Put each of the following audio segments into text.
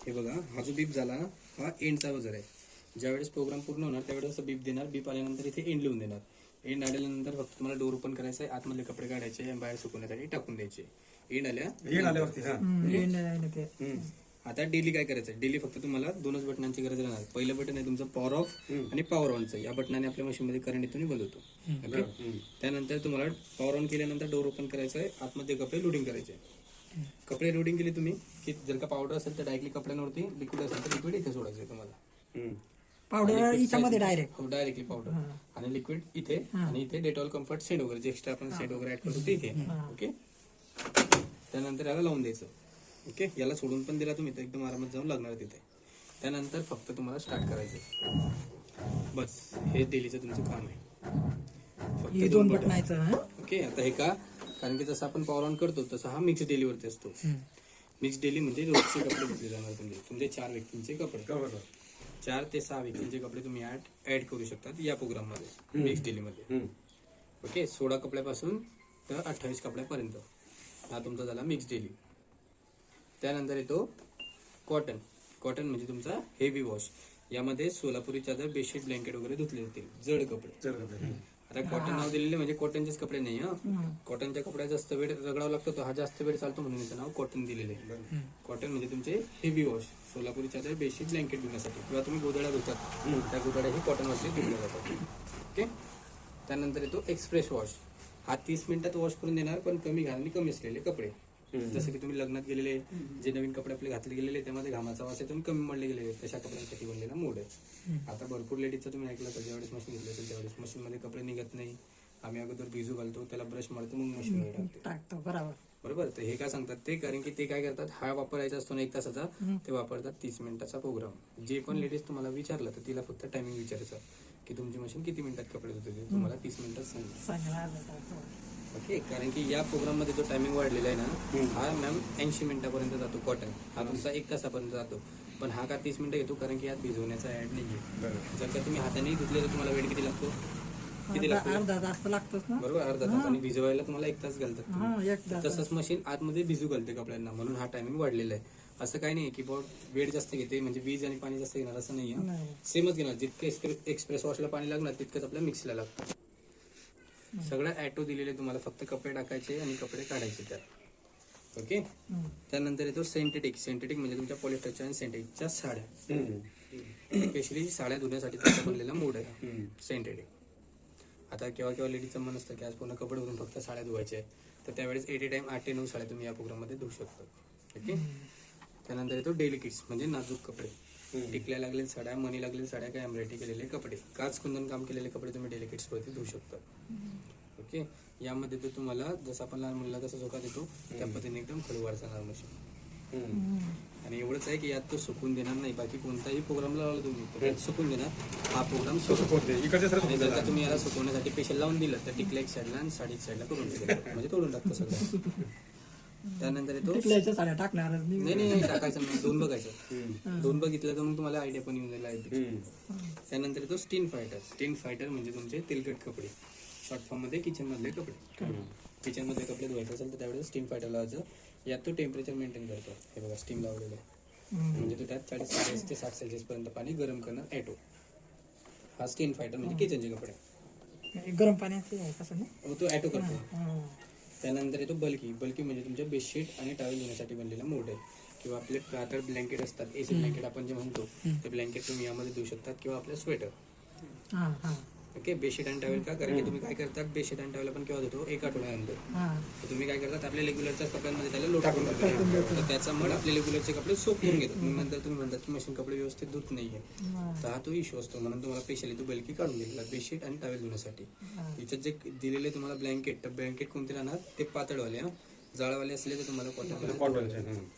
हे बघा, हा जो बीप झाला हा एंडचा बजर आहे. ज्यावेळेस प्रोग्राम पूर्ण होणार त्यावेळेस बीप देणार. बीप आल्यानंतर इथे एंड लिहून देणार. एंड आल्यानंतर फक्त तुम्हाला डोर ओपन करायचा आहे, आतमधले कपडे काढायचे आणि बाहेर सुकवण्यासाठी टाकून द्यायचे. एंड आल्यावरती आता डेली काय करायचं, डेली फक्त तुम्हाला दोनच बटनांची गरज राहणार. पहिलं बटन आहे तुमचं पॉवर ऑफ आणि पॉवर ऑनचं. या बटनाने आपल्या मशीन मध्ये करंट येतो आणि बंद होतो. ओके. त्यानंतर तुम्हाला पॉवर ऑन केल्यानंतर डोर ओपन करायचं आहे, आतमध्ये कपडे लोडिंग करायचे. कपडे लोडिंग केले तुम्ही की जर का पावडर असेल तर डायरेक्टली कपड्यांवरती, लिक्विड असेल तर लिक्विड इथे सोडायचं आहे तुम्हाला. पावडर याच्यामध्ये डायरेक्टली पावडर आणि लिक्विड इथे, आणि इथे डेटॉल कम्फर्ट सेंट वगैरे जे एक्स्ट्रा आपण सेंट वगैरे ऍड करतो ते इथे. ओके. त्यानंतर याला लावून द्यायचं. ओके. याला सोडून पण दिला तुम्ही तर एकदम आरामात जाऊन लागणार तिथे. त्यानंतर फक्त तुम्हाला स्टार्ट करायचं. बस हे डेलीचं तुमचं काम आहे. फक्त 2 बटन. ओके. आता हे का, कारण की जसं आपण पॉवर ऑन करतो तसं हा मिक्स डेलीवरती असतो. मिक्स डेली म्हणजे रोजचे कपडे घेतले जाणार तुमचे 4 व्यक्तींचे कपडे. 4 ते 6 व्यक्तींचे कपडे तुम्ही ऍड करू शकतात या प्रोग्राम मध्ये, मिक्स डेली मध्ये. ओके. 16 कपड्यापासून तर 28 कपड्यापर्यंत हा तुमचा झाला मिक्स डेली. त्यानंतर येतो कॉटन. कॉटन म्हणजे तुमचा हेवी वॉश. यामध्ये सोलापुरी चादर, बेडशीट, ब्लँकेट वगैरे धुतले जातील, जड कपडे. आता कॉटन नाव दिलेले म्हणजे कॉटनचेच कपडे नाही. कॉटनच्या कपड्या जास्त वेळ रगडावा लागतो, तो हा जास्त वेळ चालतो म्हणून याचं नाव कॉटन दिलेले आहे. कॉटन म्हणजे तुमचे हेवी वॉश, सोलापुरी चादर, बेडशीट, ब्लँकेट धुण्यासाठी किंवा तुम्ही गोधड्या धुतात त्या गोधड्या ही कॉटन वरती धुतल्या जातात. ओके. त्यानंतर येतो एक्सप्रेस वॉश. हा 30 मिनिटात वॉश करून देणार, पण कमी घाण आणि कमी असलेले कपडे. जसं की तुम्ही लग्नात गेलेले जे नवीन कपडे आपले घातले गेलेले त्यामध्ये घामाचा वास येतो, कमी मळले गेलेले तशा कपड्यांसाठी बनलेला मोड आहे. आता भरपूर लेडीजचं तुम्ही ऐकलं तर ज्यावेळेस मशीन घेतली असेल त्यावेळेस मशीन मध्ये कपडे निघत नाही, आम्ही अगोदर भिजू घालतो, त्याला ब्रश मारतो, मग मशीन टाकतो. बरोबर. तर हे काय सांगतात ते, कारण की ते काय करतात, हा वापरायचा असतो ना 1 तासाचा, ते वापरतात 30 मिनिटाचा प्रोग्राम. जे पण लेडीज तुम्हाला विचारलं तर तिला फक्त टायमिंग विचारायचं की तुमची मशीन किती मिनिटात कपडे धुते, तुम्हाला 30 मिनिटात सांगा. ओके. कारण की या प्रोग्राम मध्ये जो टायमिंग वाढलेला आहे ना, हा मॅम 80 मिनिटापर्यंत जातो. कॉटन हा तुमचा 1 तासापर्यंत जातो, पण हा का 30 मिनिटं घेतो, कारण की यात भिजवण्याचा ऍड नाहीये. जर का तुम्ही हाताने धुतले तर तुम्हाला वेळ किती लागतो, अर्धा तास लागतोच ना. बरोबर. अर्धा तास. आणि भिजवायला तुम्हाला 1 तास घालतात. तसंच मशीन आतमध्ये भिजू घालते कपड्यांना, म्हणून हा टायमिंग वाढलेला आहे. असं काही नाही की वेळ जास्त घेते म्हणजे वीज आणि पाणी जास्त घेणार असं नाहीये. सेमच घेणार. जितके एक्सप्रेस वॉशला पाणी लागणार तितकंच आपल्या मिक्सीला लागतं. सगळं ऍटो दिलेले तुम्हाला, फक्त कपडे टाकायचे आणि कपडे काढायचे त्यात. ओके. त्यानंतर येतो सिंथेटिक. सिंथेटिक म्हणजे तुमच्या पॉलिस्टरच्या आणि सिंथेटिकच्या साड्या. स्पेशली साड्या धुण्यासाठी त्याचा बनलेला मोड आहे सिंथेटिक. आता केव्हा लेडीजचं मन असतं की आज पूर्ण कपडे भरून फक्त साड्या धुवायच्या आहेत, तर त्यावेळेस 8 टाइम 8 ते 9 साड्या तुम्ही या प्रोग्राम मध्ये धुवू शकता. ओके. त्यानंतर येतो डेली किट्स म्हणजे नाजूक कपडे. टिकल्या लागलेल्या साड्या, मनी लागलेल्या साड्या, काय एम्ब्रॉयडरी केलेले कपडे, काच कुंदन काम केलेले कपडे तुम्ही डेली किट्स वरती धुवू शकता. ओके. यामध्ये तर तुम्हाला जसं आपण लहान मुलाला जसा झोका देतो त्या पद्धतीने एकदम खळूवार जाणार मशीन. आणि एवढंच आहे की यात तो सुकून देणार नाही. बाकी कोणताही प्रोग्राम लावला तुम्ही सुकून देणार, हा प्रोग्राम आणि जर का तुम्ही याला सुकवण्यासाठी पेशल लावून दिलं तर टिकल्या एक साईडला आणि साडी एक साईडला करून दिलं म्हणजे तोडून टाकतो सगळं. त्यानंतर येतो साड्या टाकणार नाही टाकायचं नाही, 2 बघायचं. 2 बघितलं तर मग तुम्हाला आयडिया पण येऊन जाईल. त्यानंतर येतो स्टीम फायटर. स्टीम फायटर म्हणजे तुमचे तेलकट कपडे, शॉर्ट फॉर्म मध्ये किचन मधले कपडे. किचन मध्ये कपडे धुवायचे असेल तर त्यावेळेस स्टीम फायटर लावायचं. यात तो टेम्परेचर मेंटेन करतो. हे बघा स्टीम लावलेलं आहे म्हणजे तो त्यात 40 ते 60 सेल्सिअस पर्यंत पाणी गरम करणार ऍटो. हा स्टीम फायटर म्हणजे किचनचे कपडे गरम पाण्याचे तो ऍटो करतो. त्यानंतर येतो बल्की. बल्की म्हणजे तुमच्या बेडशीट आणि टॉवेल धुण्यासाठी बनलेला मोड आहे. किंवा आपले पातळ ब्लँकेट असतात, एसी ब्लँकेट आपण जे म्हणतो ते ब्लँकेट तुम्ही यामध्ये धुवू शकतात, किंवा आपल्या स्वेटर. ओके. बेडशीट आणि टॉवेल का, कारण की तुम्ही काय करतात, बेडशीट आणि टॉवेल आपण केव्हा धुतो 1 आठवड्यानंतर. तर तुम्ही काय करतात, आपल्या रेग्युलरच्या कपड्यांमध्ये त्याला लोट टाकून टाकतो, तर त्याचा मग आपले रेग्युलरचे कपडे सोकून घेतात. मग नंतर तुम्ही म्हणतात की मशीन कपडे व्यवस्थित धुत नाहीये, तर हा तो इश्यू असतो. म्हणून तुम्हाला स्पेशली तो बल्की काढून दिलेला बेडशीट आणि टॉवेल धुण्यासाठी. इथं जे दिलेले तुम्हाला ब्लँकेट, तर ब्लँकेट कोणते राहणार, ते पातळवाले. जाळवाले असले तर तुम्हाला कॉटन.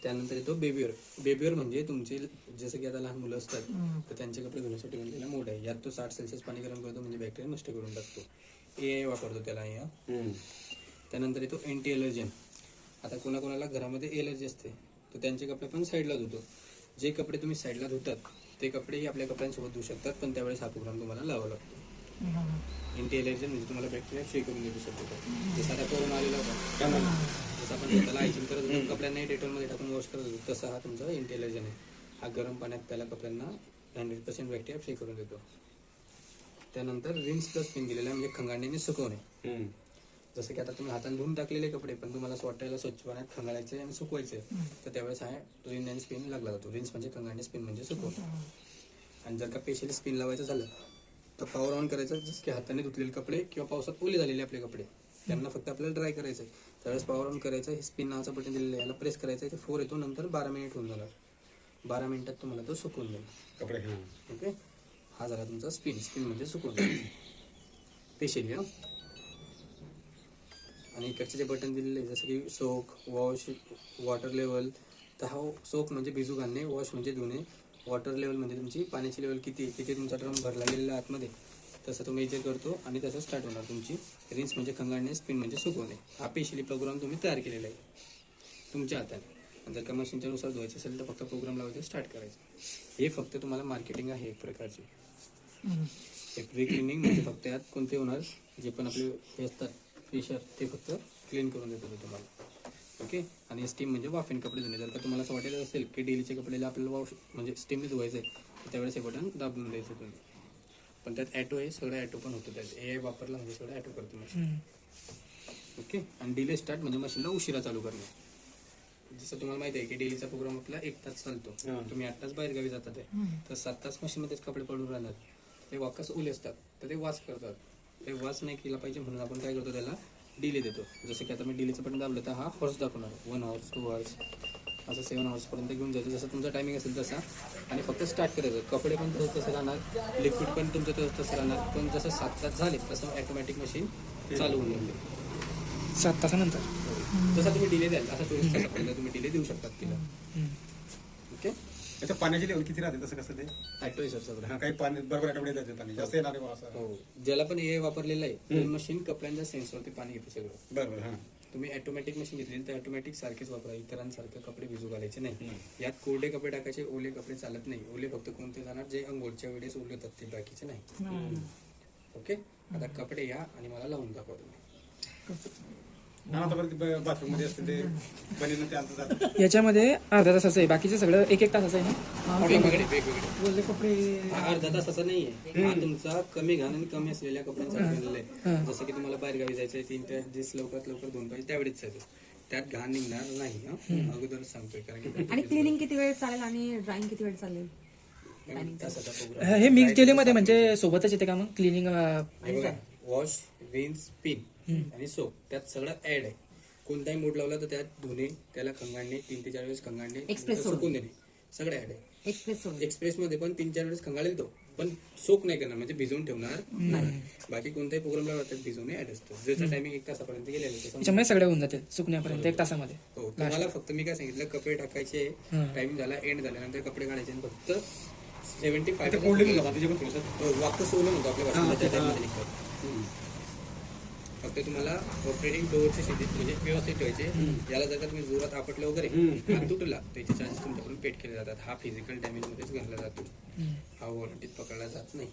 त्यानंतर येतो बेबीवेअर. बेबीवेअर म्हणजे तुमचे जसं की आता लहान मुलं असतात तर त्यांचे कपडे धुण्यासाठी बनलेला मोड आहे. यात तो 60 सेल्सिअस पाणी गरम करतो म्हणजे बॅक्टेरिया नष्ट करून टाकतो. AI वापरतो त्याला या. त्यानंतर येतो अँटी एलर्जन. आता कोणाकोणाला घरामध्ये एलर्जी असते तर त्यांचे कपडे पण साईडला धुतो. जे कपडे तुम्ही साईडला धुतात ते कपडेही आपल्या कपड्यांसोबत धुवू शकतात, पण त्यावेळेस हा प्रोग्राम तुम्हाला लावावा लागतो. अँटी एलर्जन म्हणजे तुम्हाला बॅक्टेरिया फ्री करून देऊ शकतो. ते साधा कोरोना जसं आपण स्वतःला हायजीन करत होतो कपड्यांनाही डेटॉलमध्ये टाकून वॉश करत होतो तसा हा तुमचा इंटेलिजन आहे. हा गरम पाण्यात त्याला कपड्यांना 100% बॅक्टेरिया फ्री करून देतो. त्यानंतर रिन्स प्लस स्पिन दिलेला आहे म्हणजे खंगाळण्याने सुकवणे. जसं की आता तुम्ही हाताने धुवून टाकलेले कपडे पण तुम्हाला स्वतःला स्वच्छ पाण्यात खंगाळायचे आणि सुकवायचे तर त्यावेळेस हा रिन अँड स्पिन लागला जातो. रिन्स म्हणजे खंगाळणे, स्पिन म्हणजे सुकवणे. आणि जर का स्पेशली स्पिन लावायचं झालं तर पॉवर ऑन करायचं. जसं की हाताने धुतलेले कपडे किंवा पावसात ओले झालेले आपले कपडे त्यांना फक्त आपल्याला ड्राय करायचं आहे त्यावेळेस पॉवर ऑन करायचं. हे स्पिन नावाचं बटन दिलेलं आहे याला प्रेस करायचं आहे ते 4 येतो. नंतर 12 मिनिट होऊन जाणार. 12 मिनिटात तुम्हाला तो सुकवून देईल कपडे. ओके. हा झाला तुमचा स्पिन. स्पिन म्हणजे सुकवणे स्पेशली. आणि इकडचे जे बटन दिलेले जसं की सोक, वॉश, वॉटर लेवल. तर हा सोक म्हणजे भिजू घालणे, वॉश म्हणजे धुणे, वॉटर लेवल म्हणजे तुमची पाण्याची लेवल किती तुमचा ड्रम भरला गेलेला आतमध्ये तसं तो मेजर करतो आणि तसं स्टार्ट होणार तुमची. रिन्स म्हणजे खंगाळणे, स्पिन म्हणजे सुकवणे. हा स्पेशली प्रोग्राम तुम्ही तयार केलेला आहे तुमच्या हाताने. जर का मशीनच्या नुसार धुवायचं असेल तर फक्त प्रोग्राम लावायचं, स्टार्ट करायचं. हे फक्त तुम्हाला मार्केटिंग आहे एक प्रकारची. एक प्री क्लिनिंग म्हणजे फक्त यात कोणते होणार जे पण आपले हे असतात फिशर ते फक्त क्लीन करून देतो तुम्हाला. ओके. आणि स्टीम म्हणजे वाफेन कपडे धुणे. जर का तुम्हाला असं वाटेल असेल की डेलीचे कपडेला आपल्याला वॉश म्हणजे स्टीमने धुवायचं आहे तर त्यावेळेस हे बटन दाबून द्यायचं तुम्ही. पण त्यात ॲटो आहे, सगळं ॲटो पण होतं त्यात. AI वापरला म्हणजे सगळं ॲटो करतो मशीन. ओके. आणि डिले स्टार्ट म्हणजे मशीनला उशिरा चालू करणे. जसं तुम्हाला माहिती आहे की डेलीचा प्रोग्राम आपला 1 तास चालतो. तुम्ही 8 तास बाहेर गावी जातात तर 7 तास मशीनमध्येच कपडे पडून राहणार. ते वाकस ओले असतात तर ते वॉश करतात. ते वॉश नाही केला पाहिजे म्हणून आपण काय करतो त्याला डिले देतो. जसं की आता मी डिलेचं बटन दाबलं तर हा हॉर्स दाखवणार 1 hours 2 hours असं 7 hours घेऊन जायचं जसं तुमचा टायमिंग असेल तसा. आणि फक्त स्टार्ट करायचं. कपडे पण तसं राहणार, लिक्विड पण तुमचं तसं राहणार. पण जसं 7 तास झाले तसं ऑटोमॅटिक मशीन चालू होऊन जाते 7 तासानंतर. जसा तुम्ही डिले द्याल असा 24 तासापर्यंत तुम्ही डिले देऊ शकतात तिला. ओके. त्याच्या पाण्याची लेवल किती राहते तसं कसं ते? ॲटो आहे सर सगळं. हा, काही पाणी बरोबर आठवड्यात जाते पाणी जास्त येणार आहे असं. हो. ज्याला पण AI वापरलेलं आहे ते मशीन कपड्यांच्या सेन्सरवरती पाणी घेते सगळं. बरोबर. हा. तुम्ही ऑटोमॅटिक मशीन घेतली तर ऑटोमॅटिक सारखेच वापरा. इतरांसारखे कपडे भिजू घालायचे नाही. यात कोरडे कपडे टाकायचे, ओले कपडे चालत नाही. ओले फक्त कोणते जाणार जे अंघोळच्या वेळेस ओले होतात ते, बाकीचे नाही. ओके. आता कपडे या आणि मला लावून दाखवा तुम्ही. बाथरूम मध्ये असते ते बनीनं ते आणतं जातं. याच्यामध्ये अर्धा तासाचं आहे, बाकीचं सगळं 1-1 तासाचं आहे ना. वेगवेगळे ओले कपडे हा अर्धा तास असं नाहीये. हा तुमचा कमी घाण आणि कमी असलेल्या कपड्यांसाठी बनलेला आहे. जसं की तुम्हाला बाहेर गावी जायचंय 3 ते 10 लवकरात लवकर धुवून पाहिजे त्यावेळेच आहे. त्यात घाण निघणार नाही. अगोदरच सांगतोय कारण की आणि क्लिनिंग किती वेळ चालेल आणि ड्रायिंग किती वेळ चालेल? तासाचा प्रोग्राम. हे मिक्स केलीमध्ये म्हणजे सोबतच येते का मग क्लिनिंग? वॉश, रिन्स, स्पिन आणि सोप त्यात सगळं ऍड आहे. कोणताही मूड लावला तर त्यात धुणे, त्याला खंगाळणे, 3 ते 4 वेळेस खंगाळणे, Express सुकून देणे सगळं ऍड आहे. एक्सप्रेस एक्सप्रेस मध्ये पण 3-4 वेळेस खंगाळेल तो पण सोक नाही करणार म्हणजे भिजवून ठेवणार नाही. बाकी कोणताही प्रोग्राम लावला त्यात भिजवणे ऍड असतो. ज्याचा टायमिंग 1 तासापर्यंत गेलेला आहे. त्याच्यामुळे सगळे होऊन जाते सुकण्यापर्यंत 1 तासामध्ये. हो. तुम्हाला फक्त मी काय सांगितलं कपडे टाकायचे, टाइमिंग झाला एंड झाल्यानंतर कपडे काढायचे आणि फक्त 75 वाक्य सोडून होतं आपल्या भाषेमध्ये त्या टाइममध्ये निघतात. फक्त तुम्हाला ऑपरेटिंग डोअरची स्थिती म्हणजे व्यवस्थित ठेवायचे. याला जर का तुम्ही जोरात आपटले वगैरे आणि तुटला त्याचे चार्जेस तुमच्याकडून पेड केले जातात. हा फिजिकल डॅमेज मध्येच गणला जातो. हा वॉरंटीत पकडला जात नाही.